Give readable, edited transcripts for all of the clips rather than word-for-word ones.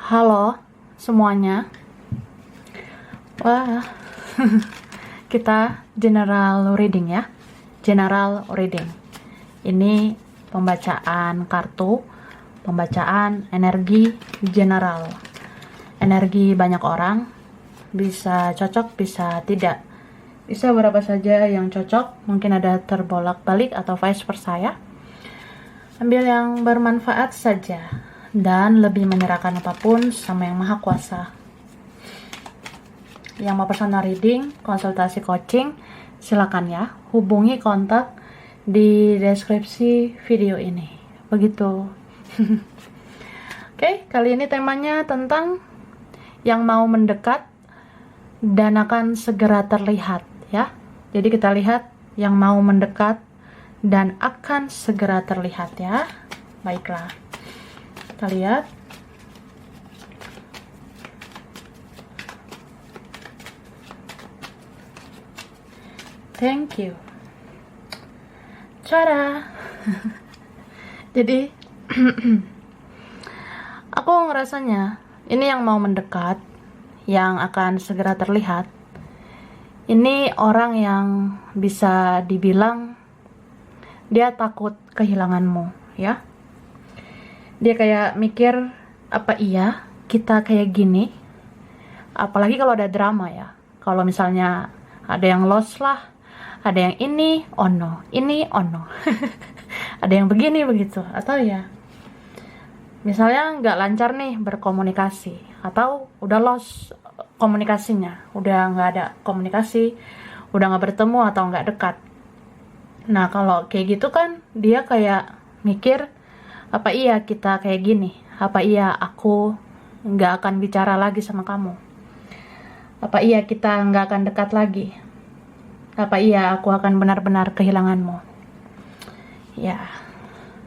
Halo semuanya. Wah, kita general reading ya. General reading. Ini pembacaan kartu, pembacaan energi general. Energi banyak orang, bisa cocok, bisa tidak. Bisa berapa saja yang cocok, mungkin ada terbolak-balik atau vice versa ya. Ambil yang bermanfaat saja. Dan lebih menyerahkan apapun sama yang maha kuasa. Yang mau personal reading, konsultasi coaching, silakan ya, hubungi kontak di deskripsi video ini. Begitu. Oke, kali ini temanya tentang yang mau mendekat dan akan segera terlihat ya. Jadi kita lihat yang mau mendekat dan akan segera terlihat ya. Baiklah. Kita lihat. Thank you. Cara. Jadi aku ngerasanya ini yang mau mendekat, yang akan segera terlihat. Ini orang yang bisa dibilang dia takut kehilanganmu, ya. Dia kayak mikir, apa iya kita kayak gini? Apalagi kalau ada drama ya. Kalau misalnya ada yang lost lah, ada yang ini, oh no, ini, oh no. Ada yang begini, begitu. Atau ya, misalnya nggak lancar nih berkomunikasi. Atau udah lost komunikasinya. Udah nggak ada komunikasi, udah nggak bertemu atau nggak dekat. Nah kalau kayak gitu kan, dia kayak mikir, apa iya kita kayak gini? Apa iya aku nggak akan bicara lagi sama kamu? Apa iya kita nggak akan dekat lagi? Apa iya aku akan benar-benar kehilanganmu? Ya,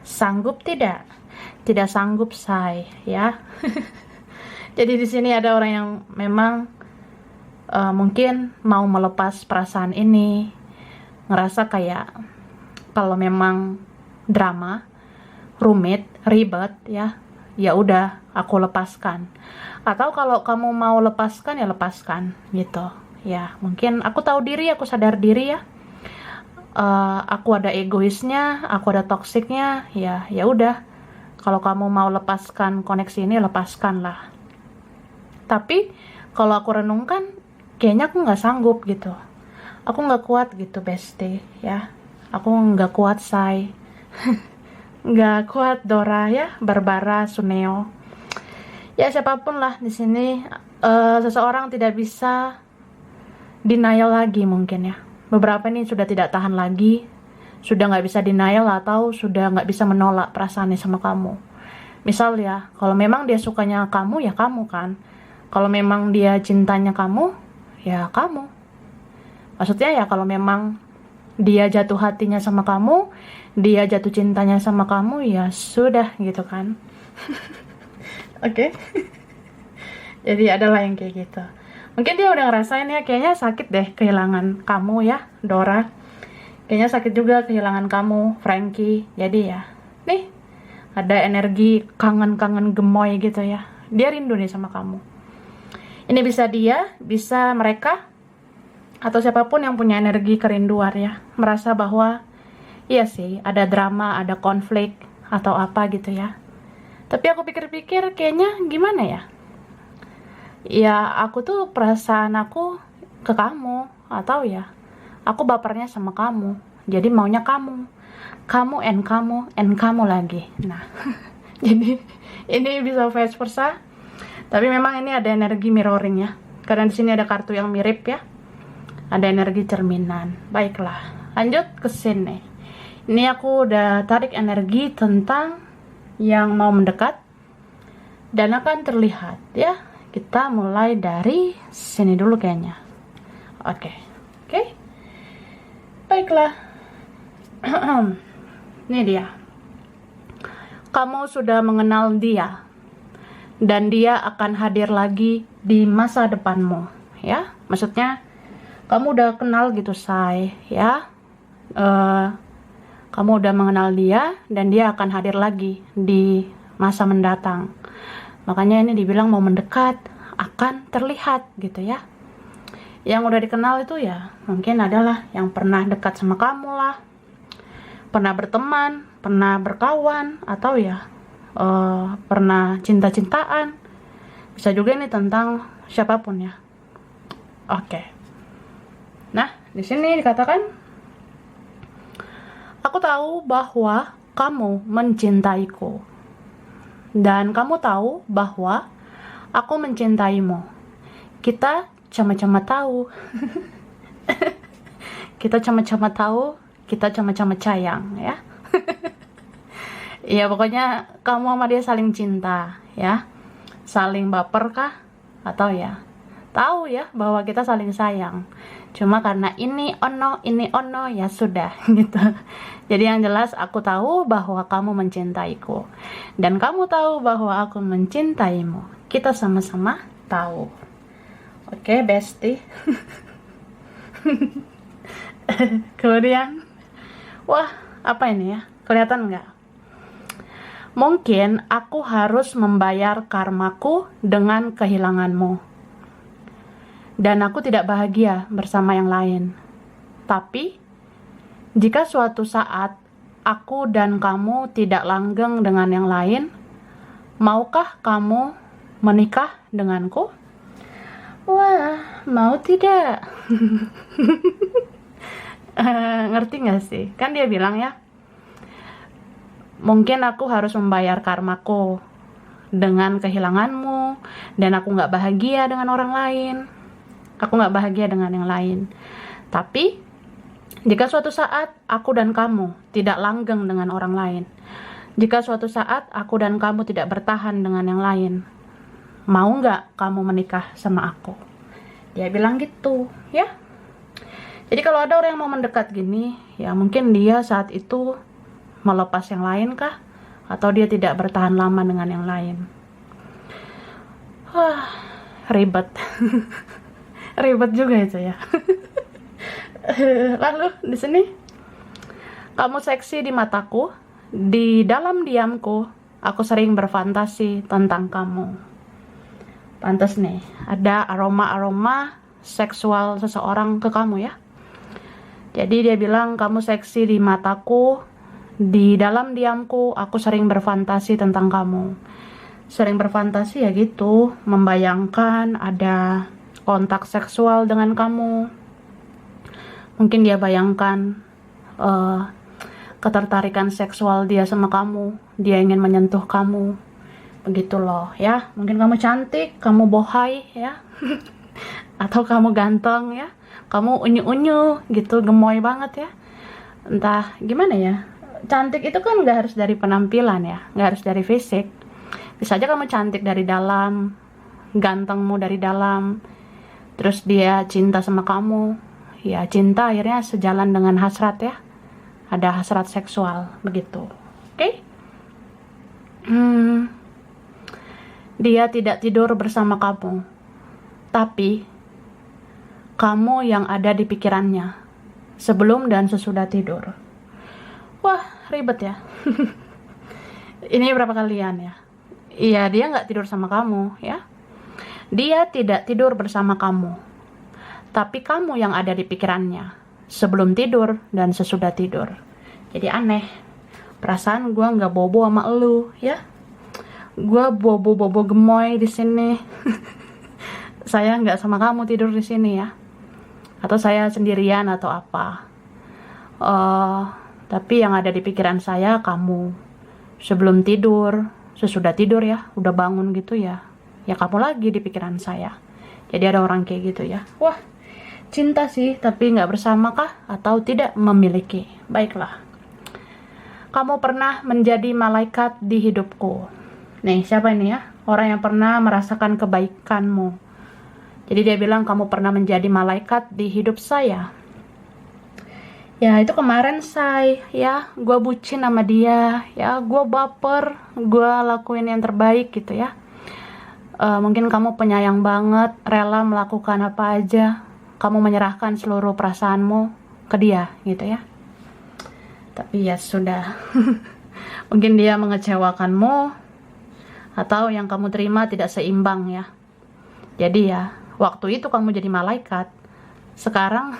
sanggup tidak? Tidak sanggup say, ya. Jadi di sini ada orang yang memang mungkin mau melepas perasaan ini, ngerasa kayak kalau memang drama rumit, ribet ya, ya udah aku lepaskan. Atau kalau kamu mau lepaskan ya lepaskan gitu. Ya, mungkin aku tahu diri, aku sadar diri ya. Aku ada egoisnya, aku ada toksiknya, ya ya udah. Kalau kamu mau lepaskan koneksi ini, lepaskan lah. Tapi kalau aku renungkan, kayaknya aku nggak sanggup gitu. Aku nggak kuat gitu, bestie ya. Aku nggak kuat, say. Nggak kuat, Dora ya, Barbara, Suneo. Ya siapapun lah di sini, seseorang tidak bisa denial lagi mungkin ya. Beberapa ini sudah tidak tahan lagi, sudah nggak bisa denial atau sudah nggak bisa menolak perasaannya sama kamu. Misal ya, kalau memang dia sukanya kamu ya kamu kan. Kalau memang dia cintanya kamu, ya kamu. Maksudnya ya kalau memang dia jatuh hatinya sama kamu, dia jatuh cintanya sama kamu, ya sudah gitu kan. Oke. Jadi adalah yang kayak gitu. Mungkin dia udah ngerasain ya, kayaknya sakit deh kehilangan kamu ya, Dora. Kayaknya sakit juga kehilangan kamu, Frankie. Jadi ya, nih ada energi kangen-kangen gemoy gitu ya. Dia rindu nih sama kamu. Ini bisa dia, bisa mereka, atau siapapun yang punya energi kerinduan ya, merasa bahwa iya sih ada drama, ada konflik atau apa gitu ya. Tapi aku pikir-pikir kayaknya gimana ya, ya aku tuh perasaan aku ke kamu, atau ya aku bapernya sama kamu, jadi maunya kamu and kamu lagi. Nah jadi ini bisa vice versa. Tapi memang ini ada energi mirroring ya, karena di sini ada kartu yang mirip ya. Ada energi cerminan. Baiklah, lanjut ke sini. Ini aku udah tarik energi tentang yang mau mendekat dan akan terlihat ya. Kita mulai dari sini dulu kayaknya. Oke. Baiklah. Ini dia. Kamu sudah mengenal dia dan dia akan hadir lagi di masa depanmu ya. Maksudnya kamu udah kenal gitu, say ya. Kamu udah mengenal dia dan dia akan hadir lagi di masa mendatang. Makanya ini dibilang mau mendekat akan terlihat gitu ya. Yang udah dikenal itu ya mungkin adalah yang pernah dekat sama kamu lah, pernah berteman, pernah berkawan, atau ya pernah cinta-cintaan. Bisa juga ini tentang siapapun ya. Oke. Nah, di sini dikatakan, aku tahu bahwa kamu mencintaiku, dan kamu tahu bahwa aku mencintaimu. Kita sama-sama tahu. Kita sama-sama tahu, kita sama-sama sayang ya. Ya pokoknya kamu sama dia saling cinta ya. Saling baper kah? Atau ya tahu ya bahwa kita saling sayang. Cuma karena ini ono ya sudah gitu. Jadi yang jelas aku tahu bahwa kamu mencintaiku, dan kamu tahu bahwa aku mencintaimu. Kita sama-sama tahu. Oke, bestie. Kemudian, wah, apa ini ya? Kelihatan nggak? Mungkin aku harus membayar karmaku dengan kehilanganmu, dan aku tidak bahagia bersama yang lain. Tapi, jika suatu saat aku dan kamu tidak langgeng dengan yang lain, maukah kamu menikah denganku? Wah, mau tidak? Ngerti nggak sih? Kan dia bilang ya, mungkin aku harus membayar karmaku dengan kehilanganmu, dan aku nggak bahagia dengan orang lain. Aku nggak bahagia dengan yang lain. Tapi, jika suatu saat aku dan kamu tidak langgeng dengan orang lain, jika suatu saat aku dan kamu tidak bertahan dengan yang lain, mau nggak kamu menikah sama aku? Dia bilang gitu, ya. Jadi kalau ada orang yang mau mendekat gini, ya mungkin dia saat itu melepas yang lain kah? Atau dia tidak bertahan lama dengan yang lain. Wah, ribet. Ribet juga itu ya. Lalu di sini, kamu seksi di mataku, di dalam diamku, aku sering berfantasi tentang kamu. Pantas nih, ada aroma-aroma seksual seseorang ke kamu ya. Jadi dia bilang, kamu seksi di mataku, di dalam diamku, aku sering berfantasi tentang kamu. Sering berfantasi ya gitu, membayangkan ada kontak seksual dengan kamu. Mungkin dia bayangkan ketertarikan seksual dia sama kamu, dia ingin menyentuh kamu, begitu loh ya. Mungkin kamu cantik, kamu bohai ya, atau kamu ganteng ya, kamu unyu-unyu gitu, gemoy banget ya. Entah gimana ya, cantik itu kan nggak harus dari penampilan ya, nggak harus dari fisik. Bisa aja kamu cantik dari dalam, gantengmu dari dalam, terus dia cinta sama kamu. Ya cinta akhirnya sejalan dengan hasrat ya, ada hasrat seksual begitu. Oke? Dia tidak tidur bersama kamu, tapi kamu yang ada di pikirannya sebelum dan sesudah tidur. Wah, ribet ya. Ini berapa kalian ya? Iya, dia nggak tidur sama kamu ya. Dia tidak tidur bersama kamu, tapi kamu yang ada di pikirannya sebelum tidur dan sesudah tidur. Jadi aneh, perasaan gue nggak bobo sama elu ya. Gue bobo gemoy di sini. Saya nggak sama kamu tidur di sini ya, atau saya sendirian atau apa. Tapi yang ada di pikiran saya kamu sebelum tidur, sesudah tidur ya, udah bangun gitu ya, ya kamu lagi di pikiran saya. Jadi ada orang kayak gitu ya. Wah, cinta sih, tapi nggak bersama kah? Atau tidak memiliki? Baiklah. Kamu pernah menjadi malaikat di hidupku. Nih, siapa ini ya? Orang yang pernah merasakan kebaikanmu. Jadi dia bilang, kamu pernah menjadi malaikat di hidup saya. Ya, itu kemarin say, ya, gue bucin sama dia, ya, gue baper, gue lakuin yang terbaik gitu ya. Mungkin kamu penyayang banget, rela melakukan apa aja, kamu menyerahkan seluruh perasaanmu ke dia gitu ya. Tapi ya sudah. Mungkin dia mengecewakanmu, atau yang kamu terima tidak seimbang ya. Jadi ya, waktu itu kamu jadi malaikat, sekarang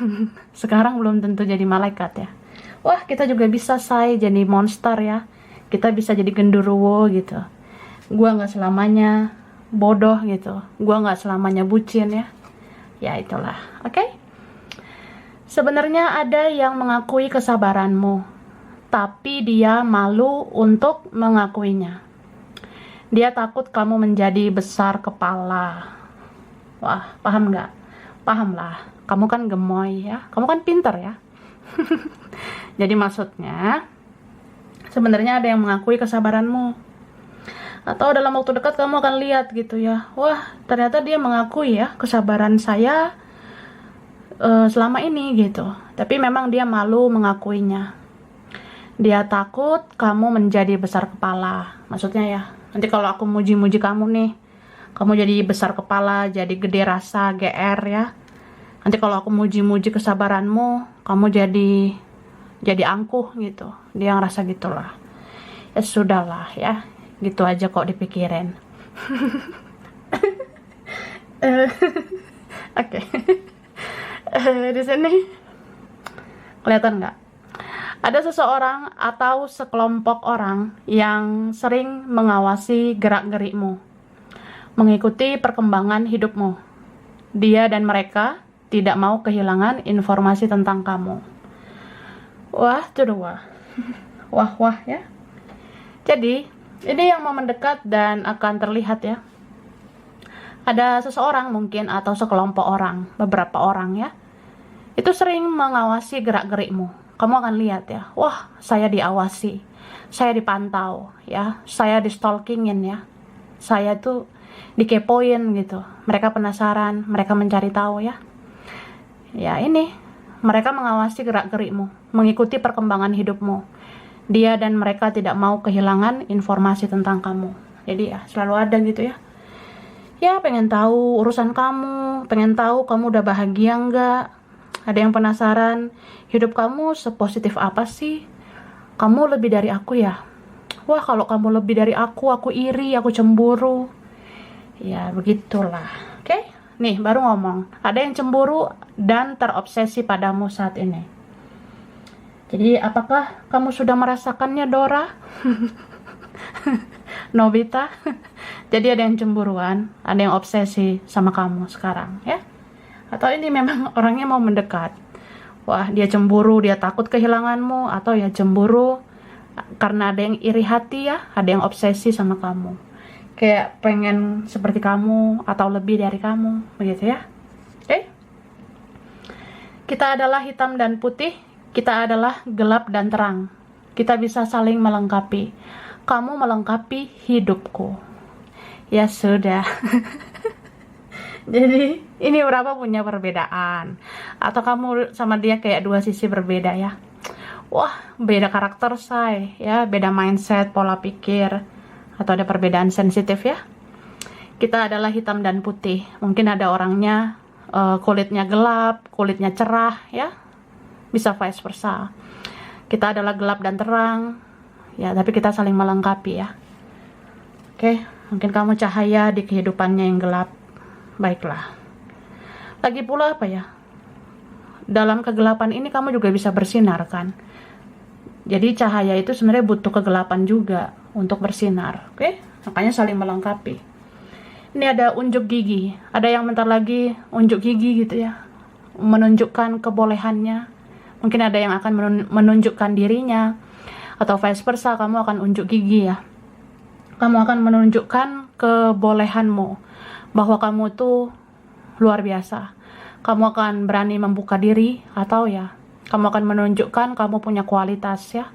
sekarang belum tentu jadi malaikat ya. Wah, kita juga bisa jadi monster ya. Kita bisa jadi genderuwo gitu. Gua nggak selamanya bodoh gitu. Gua nggak selamanya bucin ya. Ya itulah, oke? Sebenarnya ada yang mengakui kesabaranmu, tapi dia malu untuk mengakuinya. Dia takut kamu menjadi besar kepala. Wah, paham nggak? Paham lah. Kamu kan gemoy ya. Kamu kan pinter ya. Jadi maksudnya, sebenarnya ada yang mengakui kesabaranmu. Atau dalam waktu dekat kamu akan lihat gitu ya. Wah, ternyata dia mengakui ya kesabaran saya selama ini gitu. Tapi memang dia malu mengakuinya. Dia takut kamu menjadi besar kepala. Maksudnya ya, nanti kalau aku muji-muji kamu nih, kamu jadi besar kepala, jadi gede rasa, GR ya. Nanti kalau aku muji-muji kesabaranmu, kamu jadi angkuh gitu. Dia ngerasa gitulah. Ya sudahlah ya, gitu aja kok dipikirin. Oke. Di sini kelihatan nggak? Ada seseorang atau sekelompok orang yang sering mengawasi gerak-gerikmu, mengikuti perkembangan hidupmu. Dia dan mereka tidak mau kehilangan informasi tentang kamu. Wah, tuh wah. Wah ya. Jadi, ini yang mau mendekat dan akan terlihat ya. Ada seseorang mungkin atau sekelompok orang, beberapa orang ya. Itu sering mengawasi gerak-gerikmu. Kamu akan lihat ya, wah, saya diawasi, saya dipantau ya, saya di stalkingin ya, saya tuh dikepoin gitu. Mereka penasaran, mereka mencari tahu ya. Ya ini, mereka mengawasi gerak-gerikmu, mengikuti perkembangan hidupmu. Dia dan mereka tidak mau kehilangan informasi tentang kamu. Jadi ya, selalu ada gitu ya. Ya, pengen tahu urusan kamu, pengen tahu kamu udah bahagia nggak. Ada yang penasaran, hidup kamu sepositif apa sih? Kamu lebih dari aku ya? Wah, kalau kamu lebih dari aku iri, aku cemburu. Ya, begitulah. Oke? Nih, baru ngomong. Ada yang cemburu dan terobsesi padamu saat ini. Jadi, apakah kamu sudah merasakannya, Dora? Nobita? Jadi ada yang cemburuan, ada yang obsesi sama kamu sekarang, ya? Atau ini memang orangnya mau mendekat. Wah, dia cemburu, dia takut kehilanganmu, atau ya cemburu karena ada yang iri hati ya, ada yang obsesi sama kamu. Kayak pengen seperti kamu atau lebih dari kamu, begitu ya. Oke? Kita adalah hitam dan putih, kita adalah gelap dan terang. Kita bisa saling melengkapi. Kamu melengkapi hidupku. Ya sudah. Jadi ini berapa punya perbedaan, atau kamu sama dia kayak dua sisi berbeda ya. Wah, beda karakter say ya, beda mindset, pola pikir, atau ada perbedaan sensitif ya. Kita adalah hitam dan putih. Mungkin ada orangnya kulitnya gelap, kulitnya cerah ya, bisa vice versa. Kita adalah gelap dan terang ya, tapi kita saling melengkapi ya. Oke, mungkin kamu cahaya di kehidupannya yang gelap. Baiklah. Lagi pula apa ya? Dalam kegelapan ini kamu juga bisa bersinar kan? Jadi cahaya itu sebenarnya butuh kegelapan juga untuk bersinar. Oke? Makanya saling melengkapi. Ini ada unjuk gigi. Ada yang bentar lagi unjuk gigi gitu ya. Menunjukkan kebolehannya. Mungkin ada yang akan menunjukkan dirinya. Atau vice versa, kamu akan unjuk gigi ya. Kamu akan menunjukkan kebolehanmu. Bahwa kamu tuh luar biasa. Kamu akan berani membuka diri, atau ya kamu akan menunjukkan kamu punya kualitas ya.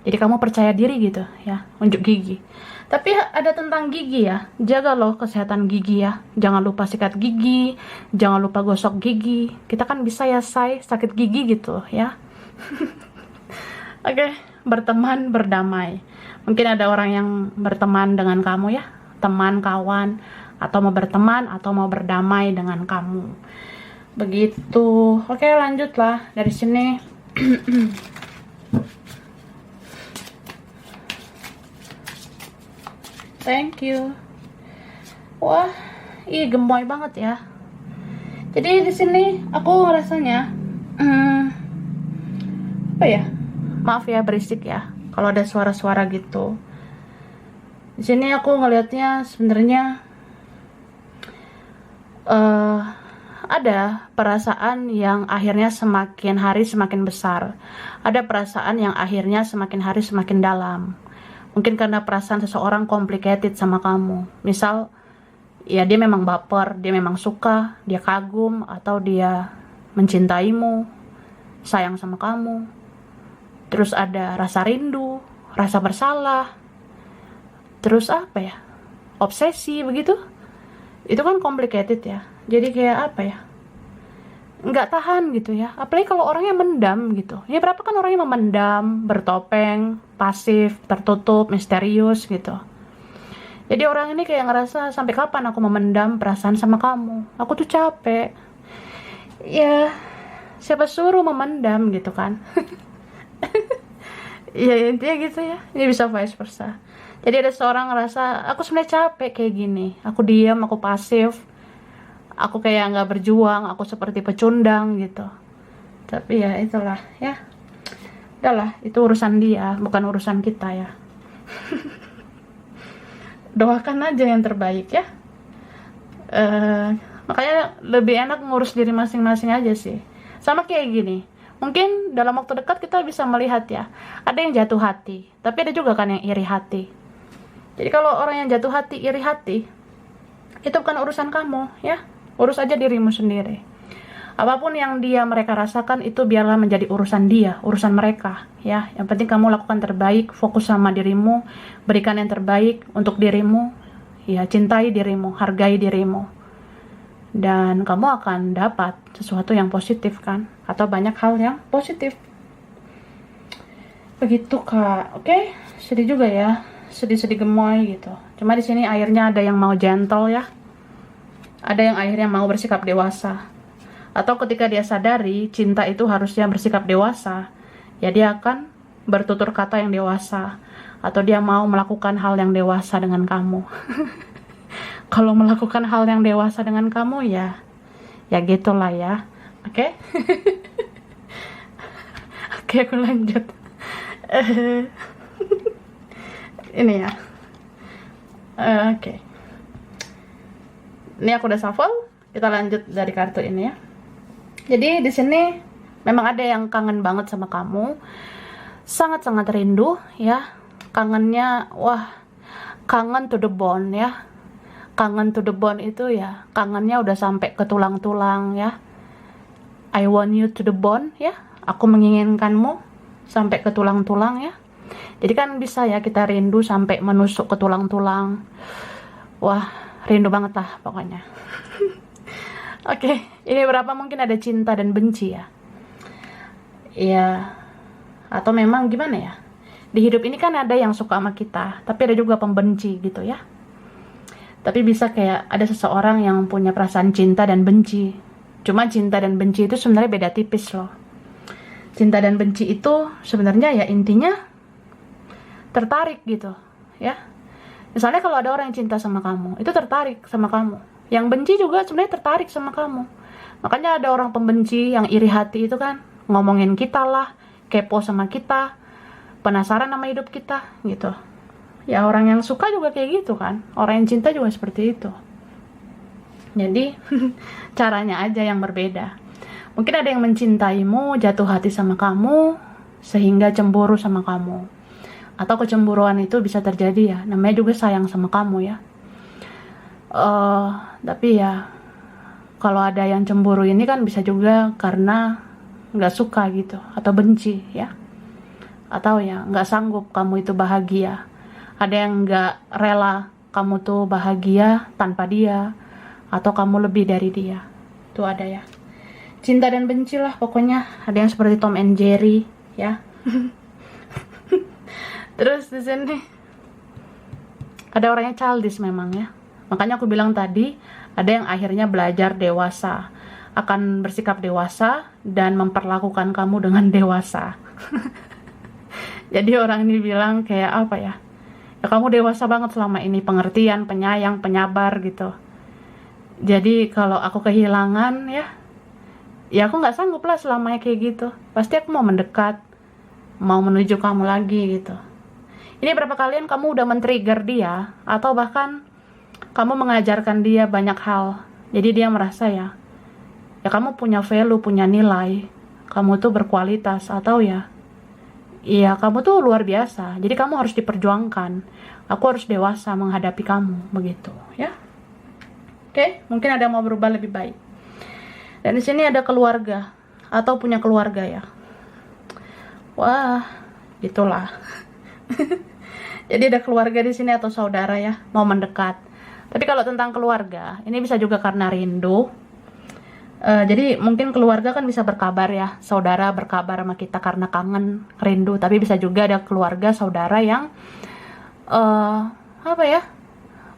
Jadi kamu percaya diri gitu ya, unjuk gigi. Tapi ada tentang gigi ya, jaga loh kesehatan gigi ya. Jangan lupa sikat gigi, jangan lupa gosok gigi. Kita kan bisa ya sakit gigi gitu ya. Oke, berteman berdamai. Mungkin ada orang yang berteman dengan kamu ya, teman, kawan, atau mau berteman atau mau berdamai dengan kamu. Begitu. Oke, lanjutlah dari sini. Thank you. Wah, ih gemoy banget ya. Jadi di sini aku rasanya apa ya? Maaf ya berisik ya. Kalau ada suara-suara gitu. Di sini aku ngelihatnya sebenarnya ada perasaan yang akhirnya semakin hari semakin besar. Ada perasaan yang akhirnya semakin hari semakin dalam. Mungkin karena perasaan seseorang complicated sama kamu. Misal, ya dia memang baper, dia memang suka, dia kagum, atau dia mencintaimu, sayang sama kamu. Terus ada rasa rindu, rasa bersalah. Terus apa ya? Obsesi begitu. Itu kan complicated ya. Jadi kayak apa ya? Nggak tahan gitu ya. Apalagi kalau orangnya mendam gitu. Ya berapa kan orangnya memendam, bertopeng, pasif, tertutup, misterius gitu. Jadi orang ini kayak ngerasa sampai kapan aku memendam perasaan sama kamu. Aku tuh capek. Ya, siapa suruh memendam gitu kan. Ya intinya gitu ya. Ini bisa vice versa. Jadi ada seorang ngerasa aku sebenarnya capek kayak gini. Aku diam, aku pasif. Aku kayak nggak berjuang, aku seperti pecundang gitu. Tapi ya itulah ya. Udahlah, itu urusan dia, bukan urusan kita ya. Doakan aja yang terbaik ya. Makanya lebih enak ngurus diri masing-masing aja sih. Sama kayak gini. Mungkin dalam waktu dekat kita bisa melihat ya. Ada yang jatuh hati, tapi ada juga kan yang iri hati. Jadi kalau orang yang jatuh hati, iri hati, itu bukan urusan kamu ya. Urus aja dirimu sendiri. Apapun yang mereka rasakan itu biarlah menjadi urusan dia, urusan mereka ya. Yang penting kamu lakukan terbaik, fokus sama dirimu, berikan yang terbaik untuk dirimu. Ya, cintai dirimu, hargai dirimu. Dan kamu akan dapat sesuatu yang positif kan, atau banyak hal yang positif. Begitu Kak. Oke, sedih juga ya. Sedih-sedih gemoy gitu. Cuma di sini akhirnya ada yang mau gentle ya. Ada yang akhirnya mau bersikap dewasa. Atau ketika dia sadari cinta itu harusnya bersikap dewasa, ya dia akan bertutur kata yang dewasa. Atau dia mau melakukan hal yang dewasa dengan kamu. Kalau melakukan hal yang dewasa dengan kamu ya gitulah ya. Oke? Oke, aku lanjut. Ini ya. Oke. Ini aku udah shuffle. Kita lanjut dari kartu ini ya. Jadi di sini memang ada yang kangen banget sama kamu. Sangat-sangat rindu ya. Kangennya kangen to the bone ya. Kangen to the bone itu ya, kangennya udah sampai ke tulang-tulang ya. I want you to the bone ya. Aku menginginkanmu sampai ke tulang-tulang ya. Jadi kan bisa ya kita rindu sampai menusuk ke tulang-tulang. Wah, rindu banget lah pokoknya. Oke, ini berapa mungkin ada cinta dan benci ya. Ya, atau memang gimana ya. Di hidup ini kan ada yang suka sama kita, tapi ada juga pembenci gitu ya. Tapi bisa kayak ada seseorang yang punya perasaan cinta dan benci. Cuma cinta dan benci itu sebenarnya beda tipis loh. Cinta dan benci itu sebenarnya ya intinya tertarik gitu ya. Misalnya kalau ada orang yang cinta sama kamu, itu tertarik sama kamu. Yang benci juga sebenarnya tertarik sama kamu. Makanya ada orang pembenci yang iri hati itu kan ngomongin kita lah, kepo sama kita, penasaran sama hidup kita gitu. Ya orang yang suka juga kayak gitu kan. Orang yang cinta juga seperti itu. Jadi caranya aja yang berbeda. Mungkin ada yang mencintaimu, jatuh hati sama kamu, sehingga cemburu sama kamu. Atau kecemburuan itu bisa terjadi ya. Namanya juga sayang sama kamu ya. Tapi ya kalau ada yang cemburu ini kan bisa juga karena nggak suka gitu. Atau benci ya. Atau ya nggak sanggup kamu itu bahagia. Ada yang nggak rela kamu tuh bahagia tanpa dia. Atau kamu lebih dari dia. Itu ada ya. Cinta dan benci lah pokoknya. Ada yang seperti Tom and Jerry ya. Terus di sini ada orangnya childish memang ya. Makanya aku bilang tadi ada yang akhirnya belajar dewasa, akan bersikap dewasa dan memperlakukan kamu dengan dewasa. Jadi orang ini bilang kayak apa ya? Ya kamu dewasa banget selama ini, pengertian, penyayang, penyabar gitu. Jadi kalau aku kehilangan ya aku nggak sanggup lah selamanya kayak gitu. Pasti aku mau mendekat, mau menuju kamu lagi gitu. Ini berapa kalian kamu udah men-trigger dia, atau bahkan kamu mengajarkan dia banyak hal. Jadi dia merasa ya kamu punya value, punya nilai, kamu tuh berkualitas, atau iya kamu tuh luar biasa. Jadi kamu harus diperjuangkan. Aku harus dewasa menghadapi kamu, begitu ya. Oke, mungkin ada yang mau berubah lebih baik. Dan di sini ada keluarga atau punya keluarga ya. Wah, gitulah. Jadi ada keluarga di sini atau saudara ya, mau mendekat. Tapi kalau tentang keluarga, ini bisa juga karena rindu. Jadi mungkin keluarga kan bisa berkabar ya, saudara berkabar sama kita karena kangen, rindu. Tapi bisa juga ada keluarga, saudara yang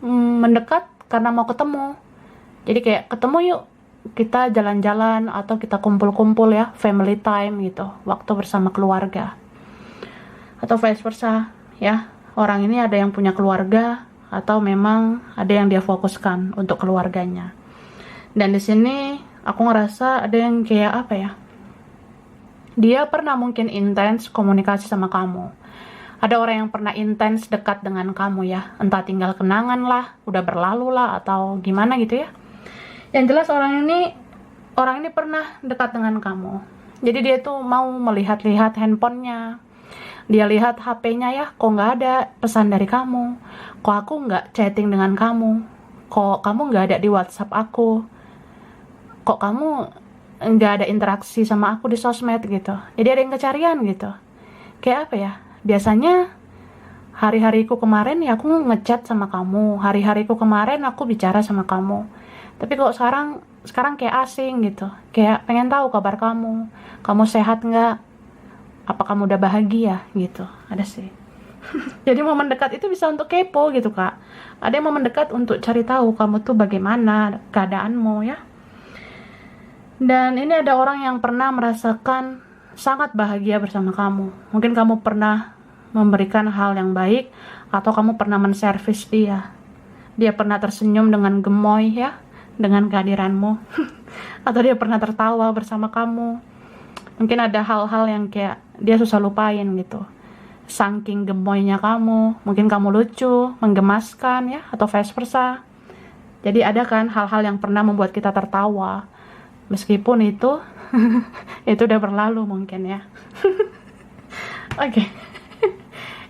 mendekat karena mau ketemu. Jadi kayak ketemu yuk, kita jalan-jalan atau kita kumpul-kumpul ya, family time gitu, waktu bersama keluarga. Atau vice versa ya, orang ini ada yang punya keluarga atau memang ada yang dia fokuskan untuk keluarganya. Dan di sini aku ngerasa ada yang kayak dia pernah mungkin intens komunikasi sama kamu. Ada orang yang pernah intens dekat dengan kamu ya, entah tinggal kenangan lah, udah berlalu lah, atau gimana gitu ya. Yang jelas orang ini pernah dekat dengan kamu. Jadi dia tuh mau melihat-lihat handphonenya. Dia lihat HP-nya ya, kok nggak ada pesan dari kamu. Kok aku nggak chatting dengan kamu. Kok kamu nggak ada di WhatsApp aku. Kok kamu nggak ada interaksi sama aku di sosmed gitu. Jadi ada yang kecarian gitu. Kayak biasanya hari-hariku kemarin ya aku ngechat sama kamu. Hari-hariku kemarin aku bicara sama kamu. Tapi kok sekarang kayak asing gitu. Kayak pengen tahu kabar kamu. Kamu sehat nggak? Apa kamu udah bahagia gitu. Ada sih. Jadi momen dekat itu bisa untuk kepo gitu kak. Ada yang momen dekat untuk cari tahu kamu tuh bagaimana keadaanmu ya. Dan ini ada orang yang pernah merasakan sangat bahagia bersama kamu. Mungkin kamu pernah memberikan hal yang baik, atau kamu pernah menservis dia. Dia pernah tersenyum dengan gemoy ya, dengan kehadiranmu. Atau dia pernah tertawa bersama kamu. Mungkin ada hal-hal yang kayak dia susah lupain gitu. Saking gemoynya kamu, mungkin kamu lucu, menggemaskan ya, atau vice versa. Jadi ada kan hal-hal yang pernah membuat kita tertawa. Meskipun itu itu udah berlalu mungkin ya. Oke.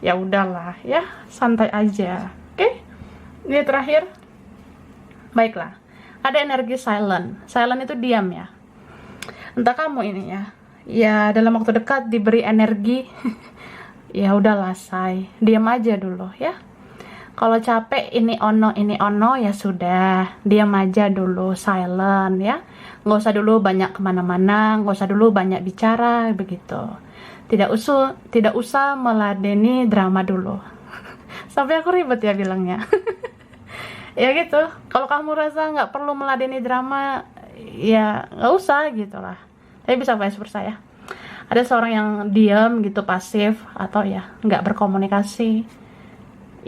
Ya udahlah ya, santai aja. Oke. Ini terakhir. Baiklah. Ada energi silent. Silent itu diam ya. Entah kamu ini ya dalam waktu dekat diberi energi. Ya udahlah, say. Diam aja dulu ya. Kalau capek ini ono ya sudah, diam aja dulu, silent ya. Nggak usah dulu banyak kemana-mana, nggak usah dulu banyak bicara begitu. Tidak usah meladeni drama dulu. Sampai aku ribet ya bilangnya. Ya gitu. Kalau kamu rasa nggak perlu meladeni drama, ya nggak usah gitulah. Tapi bisa vice versa ya. Ada seorang yang diam gitu, pasif, atau ya nggak berkomunikasi.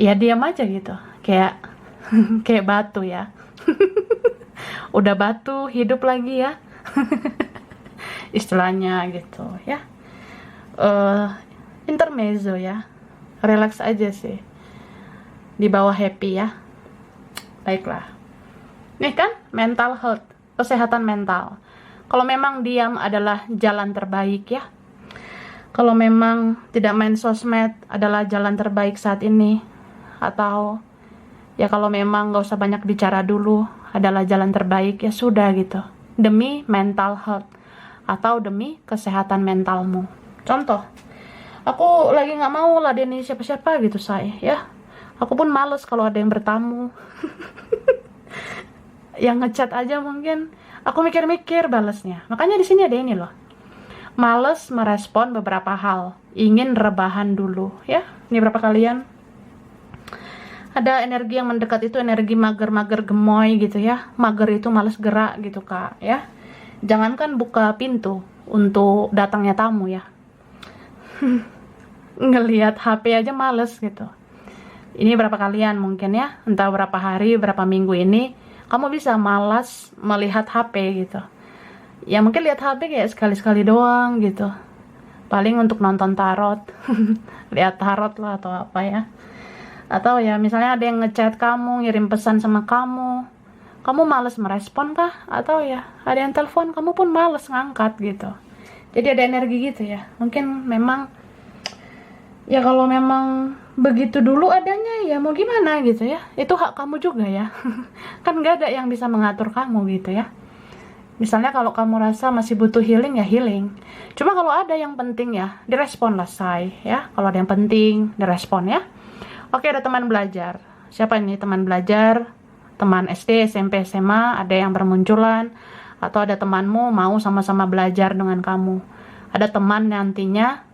Ya diam aja gitu, kayak kayak batu ya. Udah batu hidup lagi ya. Istilahnya gitu ya. Intermezzo ya, relax aja sih, di bawah happy ya. Baiklah, nih kan mental health, kesehatan mental. Kalau memang diam adalah jalan terbaik ya, kalau memang tidak main sosmed adalah jalan terbaik saat ini, atau ya kalau memang gak usah banyak bicara dulu adalah jalan terbaik, ya sudah gitu, demi mental health atau demi kesehatan mentalmu. Contoh, aku lagi gak mau ladeni siapa-siapa gitu saya ya. Aku pun males kalau ada yang bertamu. Yang ngechat aja mungkin aku mikir-mikir balasnya. Makanya di sini ada ini loh. Males merespon beberapa hal, ingin rebahan dulu ya. Ini berapa kalian? Ada energi yang mendekat itu energi mager-mager gemoy gitu ya. Mager itu males gerak gitu kak ya. Jangankan buka pintu untuk datangnya tamu ya. Ngelihat HP aja males gitu. Ini berapa kalian mungkin ya, entah berapa hari, berapa minggu ini kamu bisa malas melihat HP gitu. Ya mungkin lihat HP kayak sekali-sekali doang gitu. Paling untuk nonton tarot. Lihat tarot lah atau apa ya. Atau ya misalnya ada yang ngechat kamu, ngirim pesan sama kamu. Kamu males merespon kah? Atau ya ada yang telepon, kamu pun males ngangkat gitu. Jadi ada energi gitu ya. Mungkin memang ya kalau memang begitu dulu adanya ya mau gimana gitu ya. Itu hak kamu juga ya. Kan nggak ada yang bisa mengatur kamu gitu ya. Misalnya kalau kamu rasa masih butuh healing ya healing. Cuma kalau ada yang penting ya direspon lah say ya. Kalau ada yang penting direspon ya. Oke, ada teman belajar. Siapa ini teman belajar? Teman SD, SMP, SMA, ada yang bermunculan. Atau ada temanmu mau sama-sama belajar dengan kamu. Ada teman nantinya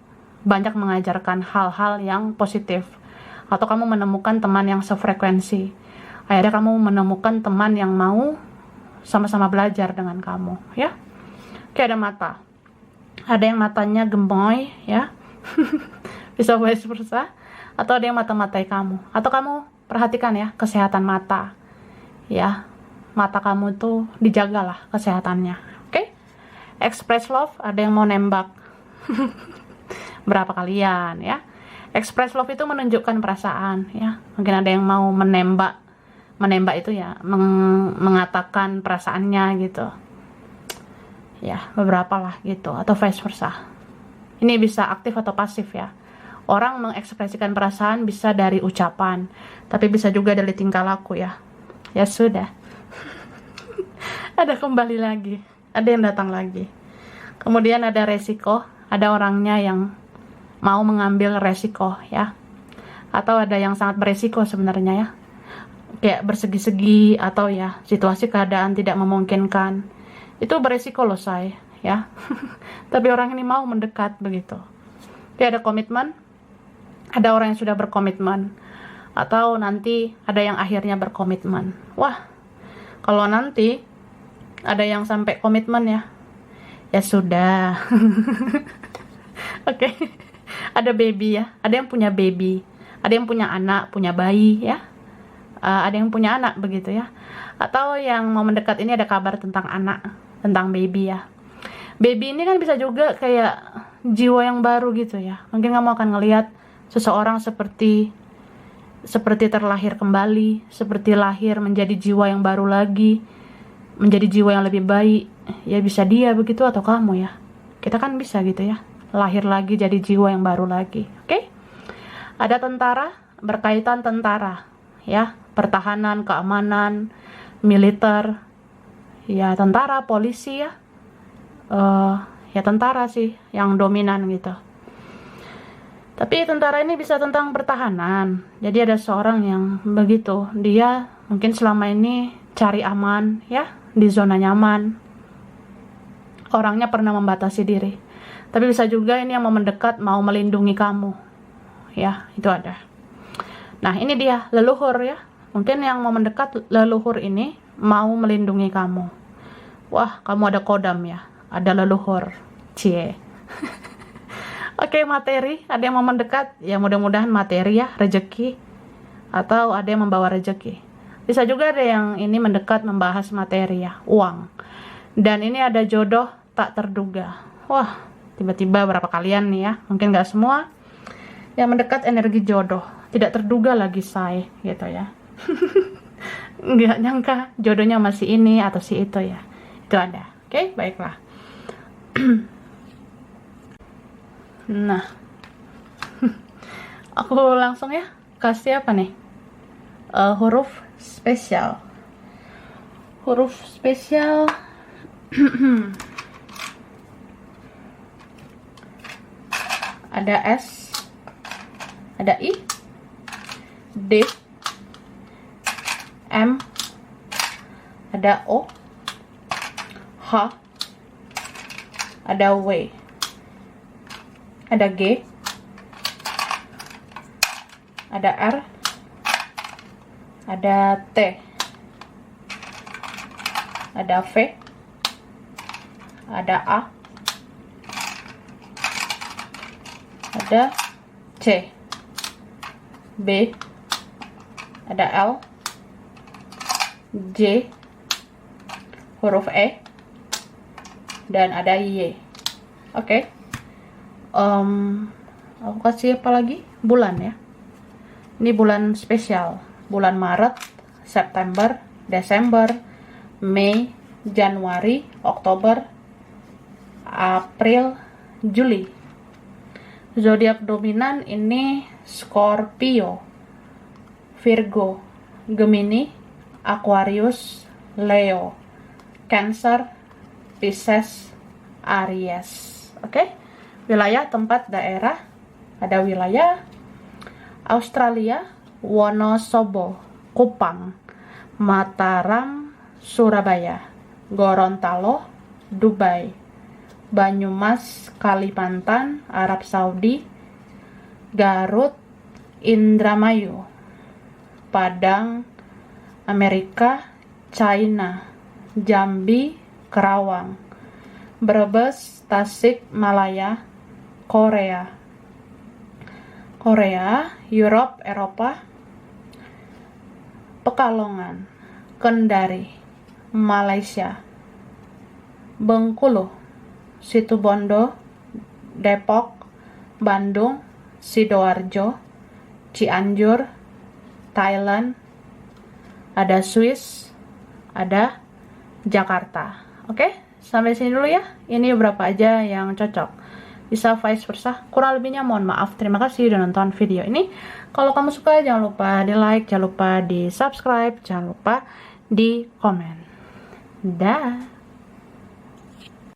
banyak mengajarkan hal-hal yang positif. Atau kamu menemukan teman yang sefrekuensi. Akhirnya kamu menemukan teman yang mau sama-sama belajar dengan kamu ya. Oke, ada mata. Ada yang matanya gemoy ya. Bisa vice versa. Atau ada yang mata-matai kamu. Atau kamu perhatikan ya kesehatan mata ya. Mata kamu tuh dijagalah kesehatannya. Oke. Express love, ada yang mau nembak. Berapa kalian ya. Express love itu menunjukkan perasaan ya. Mungkin ada yang mau menembak itu ya mengatakan perasaannya gitu ya, beberapa lah gitu, atau vice versa. Ini bisa aktif atau pasif ya. Orang mengekspresikan perasaan bisa dari ucapan, tapi bisa juga dari tingkah laku ya. Ya sudah. Ada kembali lagi, ada yang datang lagi. Kemudian ada resiko, ada orangnya yang mau mengambil resiko ya, atau ada yang sangat beresiko sebenarnya ya, kayak bersegi-segi atau ya situasi keadaan tidak memungkinkan. Itu beresiko loh say ya. Tapi orang ini mau mendekat begitu. Kayak ada komitmen, ada orang yang sudah berkomitmen, atau nanti ada yang akhirnya berkomitmen. Wah, kalau nanti ada yang sampai komitmen ya, ya sudah. Oke. Ada baby ya, ada yang punya baby, ada yang punya anak, punya bayi ya. Ada yang punya anak begitu ya. Atau yang mau mendekat ini ada kabar tentang anak, tentang baby ya. Baby ini kan bisa juga kayak jiwa yang baru gitu ya. Mungkin kamu akan ngelihat seseorang seperti terlahir kembali, seperti lahir menjadi jiwa yang baru lagi, menjadi jiwa yang lebih baik. Ya bisa dia begitu atau kamu ya. Kita kan bisa gitu ya, lahir lagi jadi jiwa yang baru lagi. Oke? Ada tentara, berkaitan tentara ya. Pertahanan, keamanan, militer, ya tentara, polisi ya, ya tentara sih yang dominan gitu. Tapi tentara ini bisa tentang pertahanan. Jadi ada seorang yang begitu, dia mungkin selama ini cari aman ya, di zona nyaman. Orangnya pernah membatasi diri. Tapi bisa juga ini yang mau mendekat, mau melindungi kamu. Ya, itu ada. Nah, ini dia leluhur ya. Mungkin yang mau mendekat leluhur ini mau melindungi kamu. Wah, kamu ada kodam ya. Ada leluhur. Cie. Oke, materi. Ada yang mau mendekat. Ya mudah-mudahan materi ya, rezeki. Atau ada yang membawa rezeki. Bisa juga ada yang ini mendekat membahas materi ya, uang. Dan ini ada jodoh tak terduga. Wah, tiba-tiba berapa kalian nih ya. Mungkin gak semua. Yang mendekat energi jodoh. Tidak terduga lagi say gitu ya. Nggak nyangka jodohnya masih ini atau si itu ya. Itu ada. Oke, baiklah. Nah, aku langsung ya kasih apa nih, huruf spesial. Huruf spesial. Ada S, ada I, D, M, ada O, H, ada W, ada G, ada R, ada T, ada V, ada A, ada C, B, ada L, J, huruf E, dan ada Y. Oke. Aku kasih apa lagi? Bulan ya. Ini bulan spesial. Bulan Maret, September, Desember, Mei, Januari, Oktober, April, Juli. Zodiak dominan ini Scorpio, Virgo, Gemini, Aquarius, Leo, Cancer, Pisces, Aries. Oke. Wilayah tempat daerah ada wilayah Australia, Wonosobo, Kupang, Mataram, Surabaya, Gorontalo, Dubai, Banyumas, Kalimantan, Arab Saudi, Garut, Indramayu, Padang, Amerika, China, Jambi, Kerawang, Brebes, Tasik, Malaya, Korea, Europe, Eropa, Pekalongan, Kendari, Malaysia, Bengkulu, Situbondo, Depok, Bandung, Sidoarjo, Cianjur, Thailand, ada Swiss, ada Jakarta. Oke, sampai sini dulu ya. Ini beberapa aja yang cocok. Bisa vice versa. Kurang lebihnya mohon maaf. Terima kasih sudah nonton video ini. Kalau kamu suka jangan lupa di like, jangan lupa di subscribe, jangan lupa di komen. Dah.